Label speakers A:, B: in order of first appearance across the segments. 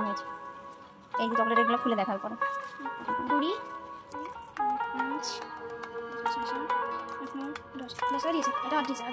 A: হয়েছে। এই যে চকলেট এগুলো খুলে দেখার পরে
B: 20 5 10 10 দিয়েছে, এটা 8 দিয়েছে।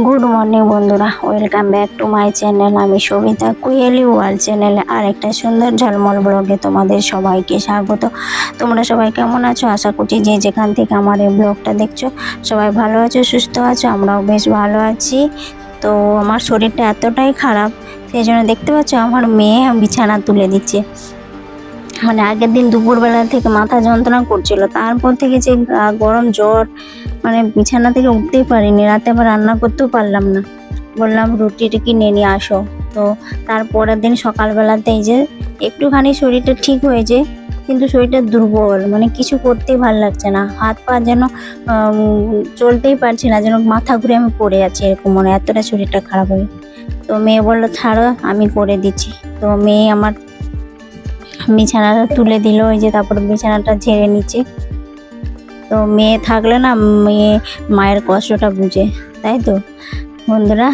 C: গুড মর্নিং বন্ধুরা, welcome back to my channel. আমি সবিতা, কুয়েলি ওয়ার্ল্ড চ্যানেলে আর একটা সুন্দর ঝলমল ব্লগে তোমাদের সবাইকে স্বাগত। তোমরা সবাই কেমন আছো? আশা করছি যে যেখান থেকে আমার এই ব্লগটা দেখছো সবাই ভালো আছো, সুস্থ আছো। আমরাও বেশ ভালো আছি। তো আমার শরীরটা এতটাই খারাপ, সেই জন্য দেখতে পাচ্ছ আমার মেয়ে বিছানা তুলে দিচ্ছে। মানে আগের দিন দুপুরবেলা থেকে মাথা যন্ত্রণা করছিল, তারপর থেকে যে গরম জ্বর, মানে বিছানা থেকে উঠতেই পারিনি। রাতে আবার রান্না করতেও পারলাম না, বললাম রুটিটা কিনে নিয়ে আসো। তো তারপরের দিন সকালবেলাতেই যে একটুখানি শরীরটা ঠিক হয়েছে, কিন্তু শরীরটা দুর্বল, মানে কিছু করতেই ভালো লাগছে না। হাত পা যেন চলতেই পারছি না, যেন মাথা ঘুরে আমি পড়ে যাচ্ছি এরকম, মানে এতটা শরীরটা খারাপ হয়ে। তো মেয়ে বললো ছাড়ো, আমি করে দিচ্ছি। তো মেয়ে আমার বিছানাটা তুলে দিল, ওই যে তারপর বিছানাটা ঝেড়ে নিচ্ছে। তো মেয়ে থাকলে না, মেয়ে মায়ের কষ্টটা বুঝে, তাই তো বন্ধুরা।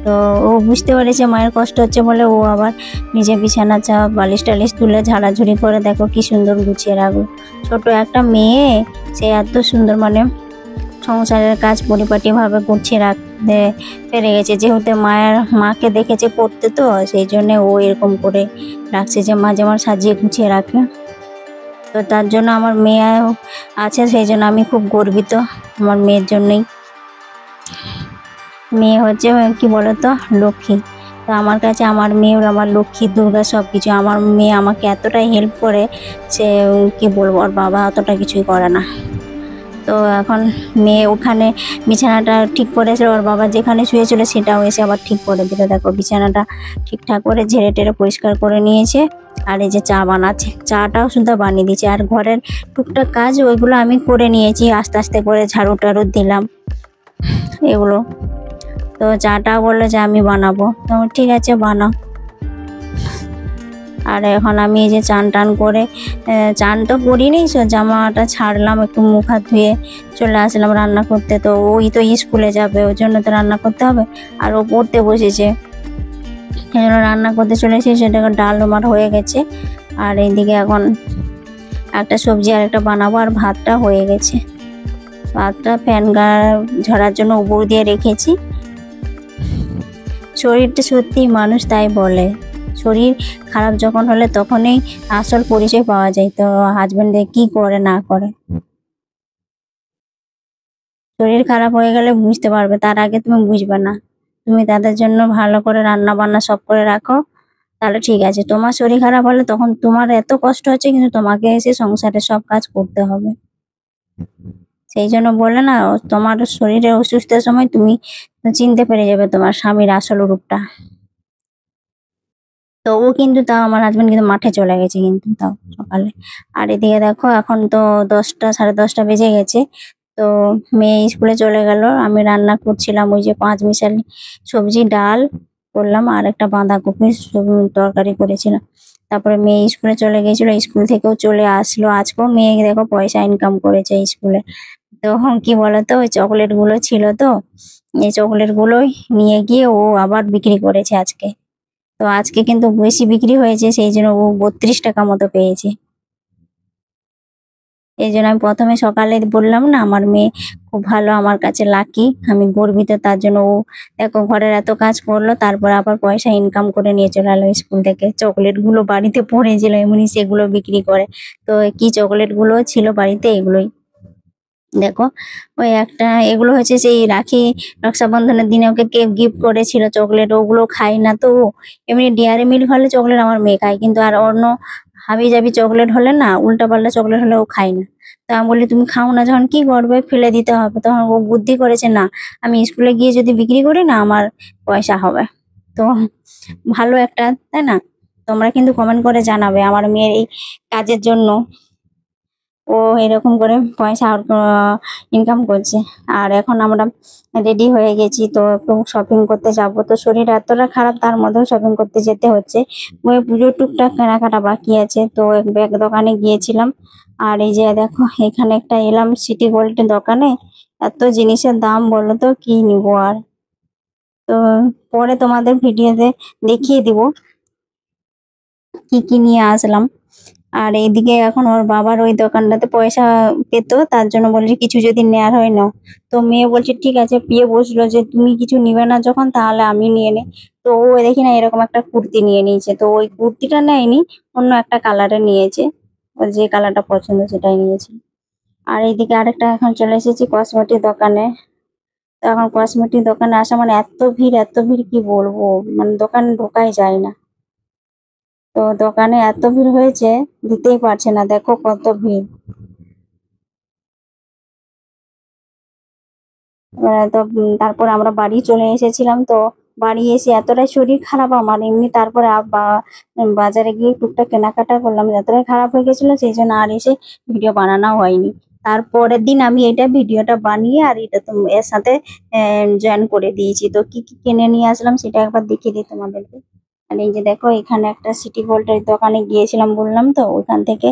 C: তো ও বুঝতে পেরেছে মায়ের কষ্ট হচ্ছে বলে ও আবার নিজে বিছানা বালিশ টালিশ তুলে ঝাড়াঝুড়ি করে দেখো কি সুন্দর গুছিয়ে রাখলো। ছোট একটা মেয়ে, সে এত সুন্দর মানে সংসারের কাজ পরিপাটিভাবে গুছিয়ে রাখতে পেরে গেছে। যেহেতু মাকে দেখেছে করতে, তো সেই জন্য ও এরকম করে রাখছে যে মা যেমন সাজিয়ে গুছিয়ে রাখে। তো তার জন্য আমার মেয়ে আছে, সেই জন্য আমি খুব গর্বিত আমার মেয়ের জন্যই। মেয়ে হচ্ছে কি বলতো, লক্ষ্মী। তো আমার কাছে আমার মেয়ে আমার লক্ষ্মী, দুর্গা, সব কিছু। আমার মেয়ে আমাকে এতটাই হেল্প করে, সে কি বলবো, ওর বাবা অতটা কিছুই করে না। তো এখন মেয়ে ওখানে বিছানাটা ঠিক করেছিল, ওর বাবা যেখানে শুয়েছিল সেটাও এসে আবার ঠিক করে দিল। দেখো বিছানাটা ঠিকঠাক করে ঝেড়ে টেড়ে পরিষ্কার করে নিয়েছে। আর এই যে চা বানাচ্ছে, চাটাও শুধু বানিয়ে দিয়েছে। আর ঘরের টুকটাক কাজ ওইগুলো আমি করে নিয়েছি, আস্তে আস্তে করে ঝাড়ু টাড়ু দিলাম এগুলো। তো চাটা বললো যে আমি বানাবো, তো ঠিক আছে বানাও। আর এখন আমি এই যে চান টান করে, চান তো করিনি, জামাটা ছাড়লাম, একটু মুখ হাত ধুয়ে চলে আসলাম রান্না করতে। তো ওই তো স্কুলে যাবে, ওই জন্য তো রান্না করতে হবে। আর ও পড়তে বসেছে, সেই জন্য রান্না করতে চলে এসেছি। সেটাকে ডাল আমার হয়ে গেছে, আর এইদিকে এখন একটা সবজি আর একটা বানাবো। আর ভাতটা হয়ে গেছে, ভাতটা ফ্যান ঝরার জন্য উপর দিয়ে রেখেছি। শরীরটা সত্যি মানুষ তাই বলে, শরীর খারাপ যখন হলে তখনই আসল পরিচয় পাওয়া যায়। তো হাজবেন্ডে কি করে না করে, শরীর খারাপ হয়ে গেলে বুঝতে পারবে, তার আগে তুমি বুঝবে না। তুমি তাদের জন্য ভালো করে রান্না বান্না সব করে রাখো, তাহলে ঠিক আছে। তোমার শরীর খারাপ হলে তখন তোমার এত কষ্ট হচ্ছে, কিন্তু তোমাকে এসে সংসারে সব কাজ করতে হবে। সেই জন্য বলে না, তোমার শরীরে অসুস্থের সময় তুমি চিনতে পেরে যাবে তোমার স্বামীর আসল রূপটা। তো ও কিন্তু, তাও আমার হাজবেন্ড কিন্তু মাঠে চলে গেছে কিন্তু, তাও সকালে। আর এদিকে দেখো এখন তো 10টা 10:30 বেজে গেছে। তো মেয়ে স্কুলে চলে গেল, আমি রান্না করছিলাম ওই যে 5 মিশালি সবজি, ডাল করলাম আর একটা বাঁধাকপির তরকারি করেছিলাম। তারপরে মেয়ে স্কুলে চলে গেছিল, স্কুল থেকেও চলে আসলো। আজকেও মেয়ে দেখো পয়সা ইনকাম করেছে স্কুলে। তো কি বলতো, ওই চকলেট গুলো ছিল, তো এই চকলেট গুলোই নিয়ে গিয়ে ও আবার বিক্রি করেছে আজকে। তো আজকে কিন্তু বেশি বিক্রি হয়েছে, সেই জন্য ও 32 টাকা মতো পেয়েছে। এই জন্য আমি প্রথমে সকালে বললাম না, আমার মেয়ে খুব ভালো, আমার কাছে লাকি, আমি গর্বিত তার জন্য। ও দেখো ঘরের এত কাজ করলো, তারপর আবার পয়সা ইনকাম করে নিয়ে চলে এলো স্কুল থেকে। চকলেট গুলো বাড়িতে পড়েছিল এমনি, সেগুলো বিক্রি করে। তো কি চকলেট গুলো ছিল বাড়িতে, এগুলোই দেখো। ওই একটা, এগুলো হচ্ছে সেই রক্ষাবন্ধনের দিনে ওকে কে গিফট করেছিল চকলেট, ওগুলো খাই না তো ও। এমনি ডেয়ারি মিল্ক হলে চকলেট আমার মেয়ে খায়, কিন্তু আর অন্য হাবি জাবি চকলেট হলে না, উল্টা পাল্টা চকলেট হলে ও খায় না। তো আমি বলি তুমি খাও না যখন, কি করবে, ফেলে দিতে হবে। তখন ও বুদ্ধি করেছে, না আমি স্কুলে গিয়ে যদি বিক্রি করি না, আমার পয়সা হবে। তো ভালো একটা, তাই না? তোমরা কিন্তু কমেন্ট করে জানাবে আমার মেয়ের এই কাজের জন্য। ও এরকম করে পয়সা ইনকাম করছে। আর এখন আমরা রেডি হয়ে গেছি, তো একটু শপিং করতে যাব। তো শরীর এতটা খারাপ, তার মধ্যেও শপিং করতে যেতে হচ্ছে। ওই পুজোর টুকটাক কেনাকাটা বাকি আছে, তো এক ব্যাগ দোকানে গিয়েছিলাম। আর এই যে দেখো এখানে একটা এলাম সিটি গোল্ডের দোকানে, এত জিনিসের দাম বলো তো কি নিবো আর। তো পরে তোমাদের ভিডিওতে দেখিয়ে দিব কি কি নিয়ে আসলাম। আর এইদিকে এখন ওর বাবার ওই দোকানটাতে পয়সা পেতো, তার জন্য বলছে কিছু যদি নেওয়ার হয় নাও। তো মেয়ে বলছে ঠিক আছে, পিয়ে বসলো যে তুমি কিছু নিবে না যখন, তাহলে আমি নিয়ে নে। তো ও দেখি না এরকম একটা কুর্তি নিয়ে নিয়েছে, তো ওই কুর্তিটা নেয়নি, অন্য একটা কালারে নিয়েছে। ওর যে কালারটা পছন্দ সেটাই নিয়েছে। আর এইদিকে আরেকটা এখন চলে এসেছি কসমেটিক দোকানে। তো এখন কসমেটিক দোকানে আসা মানে এত ভিড় কি বলবো, মানে দোকানে ঢোকাই যায় না। তো দোকানে এত ভিড় হয়েছে, দিতেই পারছে না, দেখো কত ভিড়। তারপর আমরা বাড়ি চলে এসেছিলাম। তো বাড়ি এসে এতটাই শরীর খারাপ আমার এমনি, তারপরে বাজারে গিয়ে টুকটাক কেনাকাটা করলাম, এতটাই খারাপ হয়ে গেছিল সেই জন্য আর এসে ভিডিও বানানো হয়নি। তারপরের দিন আমি এটা ভিডিওটা বানিয়ে আর এটা তো এর সাথে জয়েন করে দিয়েছি। তো কি কি কিনে নিয়ে আসলাম সেটা একবার দেখিয়ে দিই তোমাদেরকে। আর এই যে দেখো এখানে একটা সিটি গোল্ডের দোকানে গিয়েছিলাম বললাম, তো ওইখান থেকে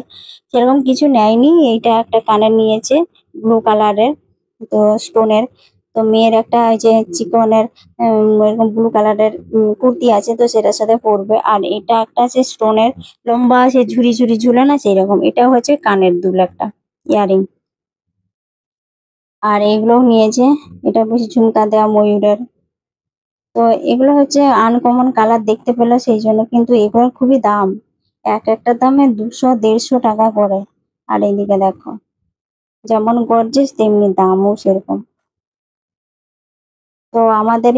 C: সেরকম কিছু নেয়নি। এইটা একটা কানের নিয়েছে ব্লু কালারের, তো স্টোনের। তো মেয়ের একটা ওই যে চিকনের এরকম ব্লু কালারের কুর্তি আছে, তো সেটার সাথে পরবে। আর এটা একটা আছে স্টোনের, লম্বা আছে ঝুড়ি ঝুড়ি ঝুলে না সেই রকম, এটা হচ্ছে কানের দুল একটা ইয়ারিং। আর এগুলোও নিয়েছে, এটা বেশি ঝুমকা দেওয়া ময়ূরের। তো এগুলো হচ্ছে আনকমন কালার দেখতে পেলো সেই জন্য, কিন্তু এগুলোর খুবই দাম, এক একটা দামে 200-150 টাকা করে। আর এইদিকে দেখো যেমন গর্জিয়াস তেমনি দামও সেরকম। তো আমাদের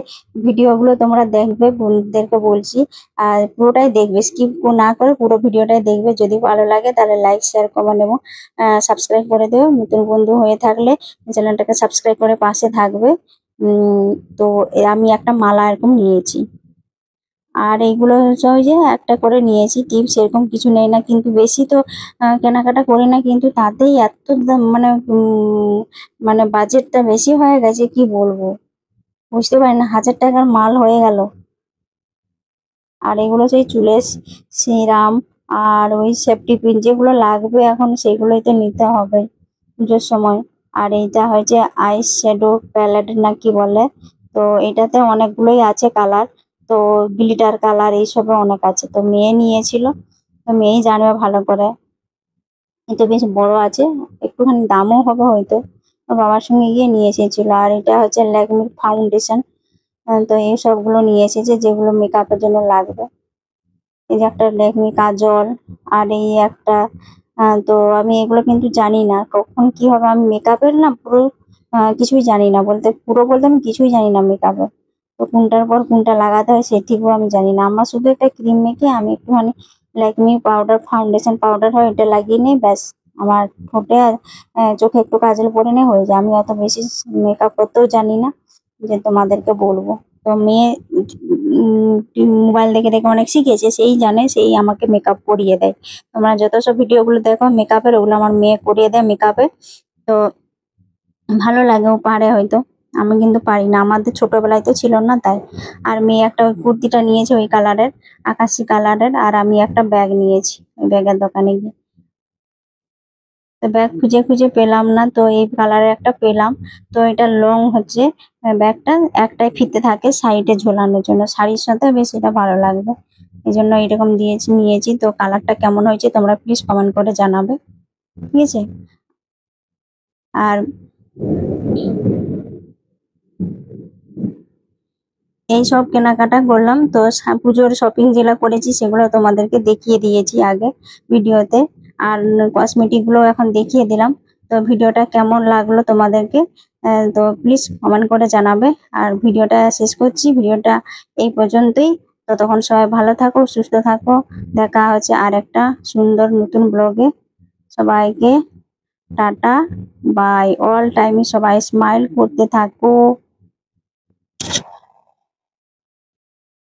C: ভিডিওগুলো তোমরা দেখবে, বন্ধুদেরকে বলছি। আর পুরোটাই দেখবে, স্কিপ না করে পুরো ভিডিওটাই দেখবে। যদি ভালো লাগে তাহলে লাইক শেয়ার কমেন্ট এবং সাবস্ক্রাইব করে দেবে। নতুন বন্ধু হয়ে থাকলে চ্যানেলটাকে সাবস্ক্রাইব করে পাশে থাকবে। তো আমি একটা মালা এরকম নিয়েছি। আর এইগুলো হচ্ছে ওই যে একটা করে নিয়েছি টিপস, এরকম কিছু নেই না, কিন্তু বেশি তো কেনাকাটা করি না, কিন্তু তাতেই এত দাম, মানে মানে বাজেটটা বেশি হয়ে গেছে কি বলবো, বুঝতে পারি না, 1000 টাকার মাল হয়ে গেল। আর এগুলো সেই চুলের সিরাম আর ওই সেফটি পিন যেগুলো লাগবে এখন সেগুলোই তো নিতে হবে পুজোর সময়। আর এইটা হচ্ছে আইস শ্যাডো প্যালেট না কি বলে, তো এটাতে অনেকগুলোই আছে কালার, তো গ্লিটার কালার এইসবে অনেক আছে। তো মেয়ে নিয়েছিল, তো মেয়েই জানবে ভালো করে। এটা বেশ বড় আছে, একটুখানি দামও হবে হয়তো, ওর বাবার সঙ্গে গিয়ে নিয়ে এসেছিল। আর এটা হচ্ছে ল্যাকমির ফাউন্ডেশন। তো এই সবগুলো নিয়ে এসেছে যেগুলো মেকআপের জন্য লাগবে। এই যে একটা ল্যাকমি কাজল, আর এই একটা তো আমি এগুলো কিন্তু জানি না কখন কি হবে, আমি মেকআপের না পুরো কিছুই জানি না, বলতে আমি কিছুই জানি না মেকআপের। তো কোনটার পর কোনটা লাগাতে হয় সেটিও আমি জানি না। আমার শুধু একটা ক্রিম মেখে আমি একটুখানি ল্যাকমি পাউডার, ফাউন্ডেশন পাউডার হয় এটা লাগিয়ে নিই ব্যাস। আমার ঠোঁটে আর চোখে একটু কাজল পরে নিয়ে হয়ে যায়, আমি অত বেশি মেকআপ করতেও জানি না যে তোমাদেরকে বলবো। তো মেয়ে মোবাইল দেখে দেখে অনেক শিখেছে, সেই জানে, সেই আমাকে মেকআপ করিয়ে দেয়। তোমরা যত সব ভিডিওগুলো দেখো মেকআপের, ওগুলো আমার মেয়ে করিয়ে দেয় মেকআপে। তো ভালো লাগে, ও পারে হয়তো, আমি কিন্তু পারি না, আমাদের ছোটবেলায় তো ছিল না তাই। আর মেয়ে একটা ওই কুর্তিটা নিয়েছে ওই কালারের, আকাশি কালারের। আর আমি একটা ব্যাগ নিয়েছি ওই ব্যাগের দোকানে গিয়ে। তো ব্যাগ খুঁজে খুঁজে পেলাম না, তো এই কালারের একটা পেলাম। তো এটা লং হচ্ছে ব্যাগটা, একটাই ফিতে থাকে সাইডে ঝোলানোর জন্য, শাড়ির সাথে বেশ এটা ভালো লাগবে, এই জন্য এরকম নিয়েছি। তো কালারটা কেমন হয়েছে তোমরা প্লিজ কমেন্ট করে জানাবে, ঠিক আছে। আর এই সব কেনাকাটা করলাম। তো পুজোর শপিং যেগুলো করেছি সেগুলো তোমাদেরকে দেখিয়ে দিয়েছি আগে ভিডিওতে। আর কসমেটিক গুলো এখন দেখিয়ে দিলাম। তো ভিডিওটা কেমন লাগলো তোমাদেরকে তো প্লিজ কমেন্ট করে জানাবে। আর ভিডিওটা শেষ করছি, ভিডিওটা এই পর্যন্তই। তো তখন সবাই ভালো থাকো, সুস্থ থাকো, দেখা হচ্ছে আর একটা সুন্দর নতুন ব্লগে। সবাইকে টাটা, বাই। অল টাইমে সবাই স্মাইল করতে থাকো।